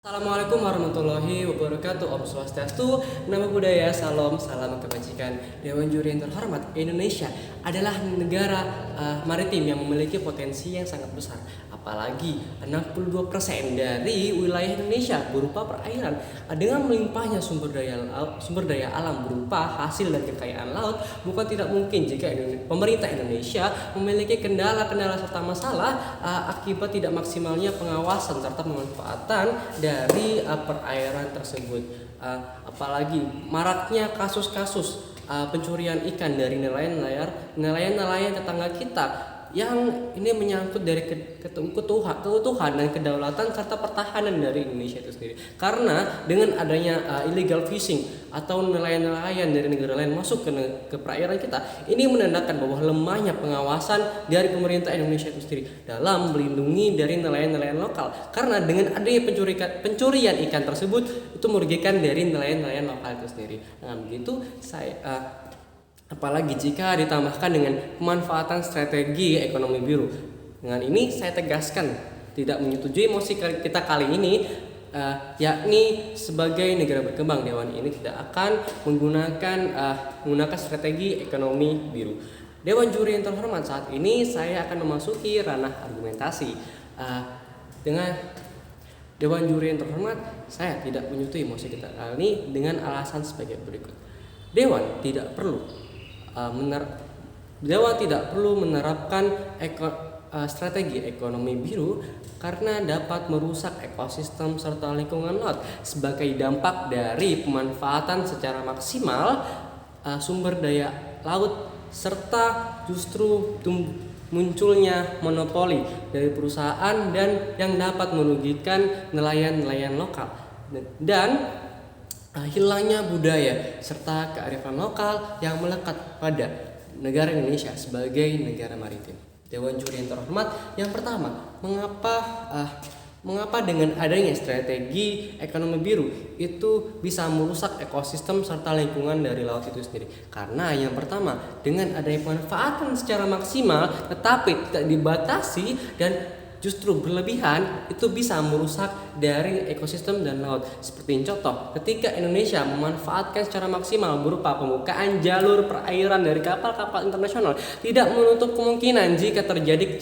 Assalamualaikum warahmatullahi wabarakatuh. Om Swastiastu, Namo Buddhaya, Salam, Salam Kebajikan. Dewan Juri yang terhormat, Indonesia adalah negara maritim yang memiliki potensi yang sangat besar. Apalagi 62% dari wilayah Indonesia berupa perairan. Dengan melimpahnya sumber daya alam berupa hasil dan kekayaan laut, bukan tidak mungkin jika pemerintah Indonesia memiliki kendala-kendala serta masalah akibat tidak maksimalnya pengawasan serta pemanfaatan dari perairan tersebut. Apalagi maraknya kasus-kasus pencurian ikan dari nelayan tetangga kita yang ini menyangkut dari keutuhan dan kedaulatan serta pertahanan dari Indonesia itu sendiri. Karena dengan adanya illegal fishing atau nelayan-nelayan dari negara lain masuk ke perairan kita, ini menandakan bahwa lemahnya pengawasan dari pemerintah Indonesia itu sendiri dalam melindungi dari nelayan-nelayan lokal. Karena dengan adanya pencurian ikan tersebut itu merugikan dari nelayan-nelayan lokal itu sendiri. Nah, begitu apalagi jika ditambahkan dengan pemanfaatan strategi ekonomi biru. Dengan ini saya tegaskan tidak menyetujui mosi kita kali ini, yakni sebagai negara berkembang, Dewan ini tidak akan menggunakan strategi ekonomi biru. Dewan Juri yang terhormat, saat ini saya akan memasuki ranah argumentasi. Dengan Dewan Juri yang terhormat, saya tidak menyetujui mosi kita kali ini dengan alasan sebagai berikut. Dewan tidak perlu menerapkan strategi ekonomi biru karena dapat merusak ekosistem serta lingkungan laut sebagai dampak dari pemanfaatan secara maksimal sumber daya laut serta justru munculnya monopoli dari perusahaan dan yang dapat merugikan nelayan-nelayan lokal dan hilangnya budaya serta kearifan lokal yang melekat pada negara Indonesia sebagai negara maritim. Dewan Juri yang terhormat, yang pertama, mengapa dengan adanya strategi ekonomi biru itu bisa merusak ekosistem serta lingkungan dari laut itu sendiri? Karena yang pertama, dengan adanya pemanfaatan secara maksimal tetapi tidak dibatasi dan justru berlebihan, itu bisa merusak dari ekosistem dan laut. Seperti contoh, ketika Indonesia memanfaatkan secara maksimal berupa pembukaan jalur perairan dari kapal-kapal internasional, tidak menutup kemungkinan jika terjadi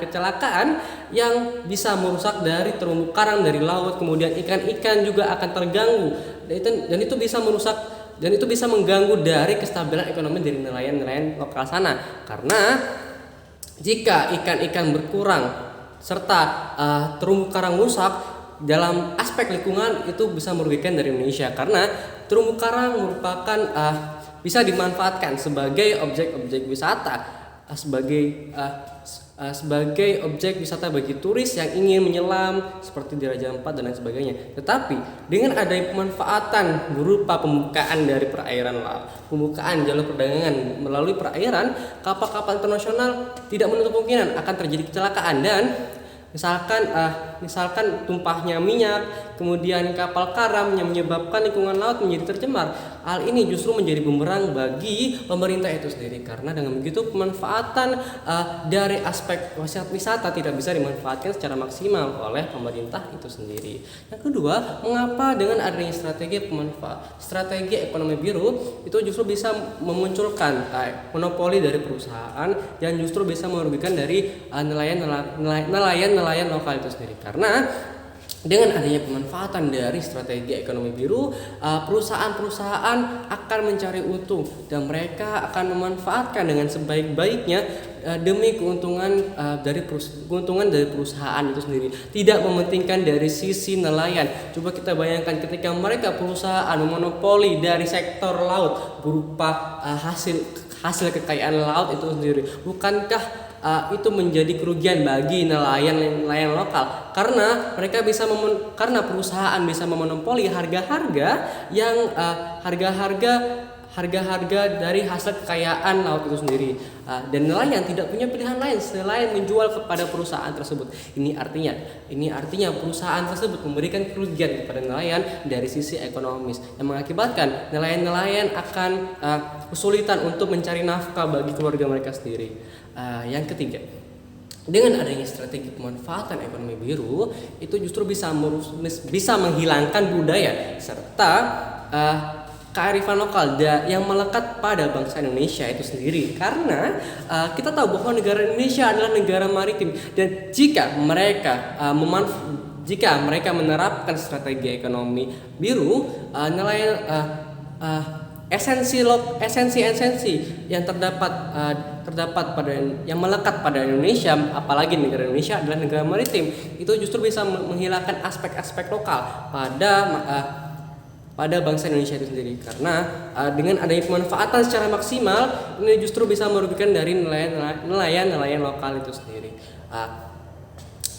kecelakaan yang bisa merusak dari terumbu karang dari laut, kemudian ikan-ikan juga akan terganggu dan itu bisa merusak dan itu bisa mengganggu dari kestabilan ekonomi dari nelayan-nelayan lokal sana. Karena jika ikan-ikan berkurang serta terumbu karang rusak dalam aspek lingkungan, itu bisa merugikan dari Indonesia karena terumbu karang merupakan bisa dimanfaatkan sebagai objek-objek wisata, sebagai objek wisata bagi turis yang ingin menyelam seperti di Raja Ampat dan lain sebagainya. Tetapi dengan adanya pemanfaatan berupa pembukaan dari perairan pembukaan jalur perdagangan melalui perairan, kapal-kapal internasional tidak menutup kemungkinan akan terjadi kecelakaan dan misalkan tumpahnya minyak, kemudian kapal karam yang menyebabkan lingkungan laut menjadi tercemar. Hal ini justru menjadi bumerang bagi pemerintah itu sendiri, karena dengan begitu pemanfaatan dari aspek wisata tidak bisa dimanfaatkan secara maksimal oleh pemerintah itu sendiri. Yang kedua, mengapa dengan adanya strategi ekonomi biru itu justru bisa memunculkan monopoli dari perusahaan yang justru bisa merugikan dari nelayan lokal itu sendiri? Karena dengan adanya pemanfaatan dari strategi ekonomi biru, perusahaan-perusahaan akan mencari untung dan mereka akan memanfaatkan dengan sebaik-baiknya demi keuntungan dari perusahaan itu sendiri, tidak mementingkan dari sisi nelayan. Coba kita bayangkan ketika perusahaan memonopoli dari sektor laut berupa hasil kekayaan laut itu sendiri, bukankah itu menjadi kerugian bagi nelayan lokal? Karena karena perusahaan bisa memonopoli harga-harga dari hasil kekayaan laut itu sendiri, dan nelayan tidak punya pilihan lain selain menjual kepada perusahaan tersebut. Ini artinya perusahaan tersebut memberikan kerugian kepada nelayan dari sisi ekonomis yang mengakibatkan nelayan akan kesulitan untuk mencari nafkah bagi keluarga mereka sendiri. Yang ketiga, dengan adanya strategi pemanfaatan ekonomi biru itu justru bisa menghilangkan budaya serta kearifan lokal yang melekat pada bangsa Indonesia itu sendiri, karena kita tahu bahwa negara Indonesia adalah negara maritim, dan jika mereka menerapkan strategi ekonomi biru, nelayan esensi yang terdapat pada yang melekat pada Indonesia, apalagi negara Indonesia adalah negara maritim, itu justru bisa menghilangkan aspek-aspek lokal pada bangsa Indonesia itu sendiri, karena dengan adanya pemanfaatan secara maksimal ini justru bisa merugikan dari nelayan lokal itu sendiri.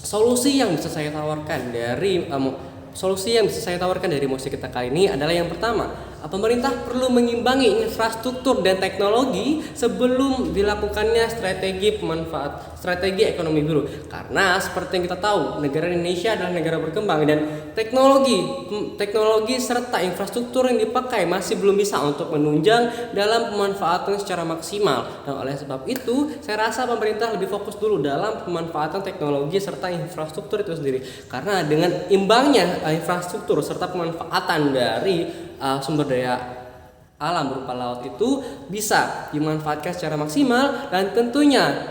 Solusi yang bisa saya tawarkan dari mosi kita kali ini adalah yang pertama, pemerintah perlu mengimbangi infrastruktur dan teknologi sebelum dilakukannya strategi ekonomi biru. Karena seperti yang kita tahu, negara Indonesia adalah negara berkembang dan teknologi serta infrastruktur yang dipakai masih belum bisa untuk menunjang dalam pemanfaatan secara maksimal. Dan oleh sebab itu, saya rasa pemerintah lebih fokus dulu dalam pemanfaatan teknologi serta infrastruktur itu sendiri. Karena dengan imbangnya infrastruktur serta pemanfaatan dari sumber daya alam berupa laut itu bisa dimanfaatkan secara maksimal, dan tentunya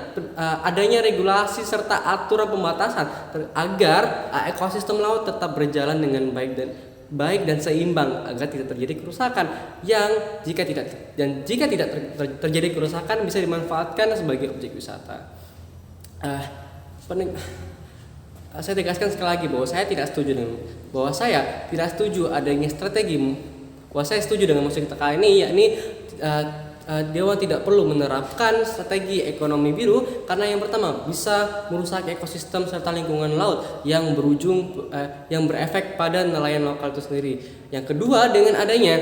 adanya regulasi serta aturan pembatasan agar ekosistem laut tetap berjalan dengan baik dan seimbang agar tidak terjadi kerusakan jika tidak terjadi kerusakan bisa dimanfaatkan sebagai objek wisata. Saya tegaskan sekali lagi bahwa saya tidak setuju adanya saya setuju dengan mosi kita kali ini, yakni Dewan tidak perlu menerapkan strategi ekonomi biru karena yang pertama bisa merusak ekosistem serta lingkungan laut yang berefek pada nelayan lokal itu sendiri. Yang kedua, dengan adanya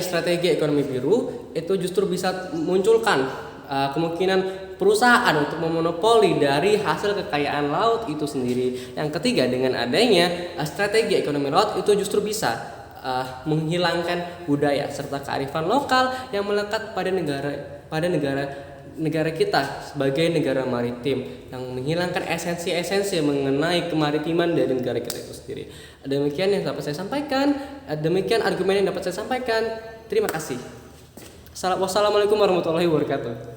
strategi ekonomi biru itu justru bisa munculkan kemungkinan perusahaan untuk memonopoli dari hasil kekayaan laut itu sendiri. Yang ketiga, dengan adanya strategi ekonomi laut itu justru bisa menghilangkan budaya serta kearifan lokal yang melekat pada negara kita sebagai negara maritim, yang menghilangkan esensi mengenai kemaritiman dari negara kita itu sendiri. Demikian yang dapat saya sampaikan. Demikian argumen yang dapat saya sampaikan. Terima kasih. Wassalamualaikum warahmatullahi wabarakatuh.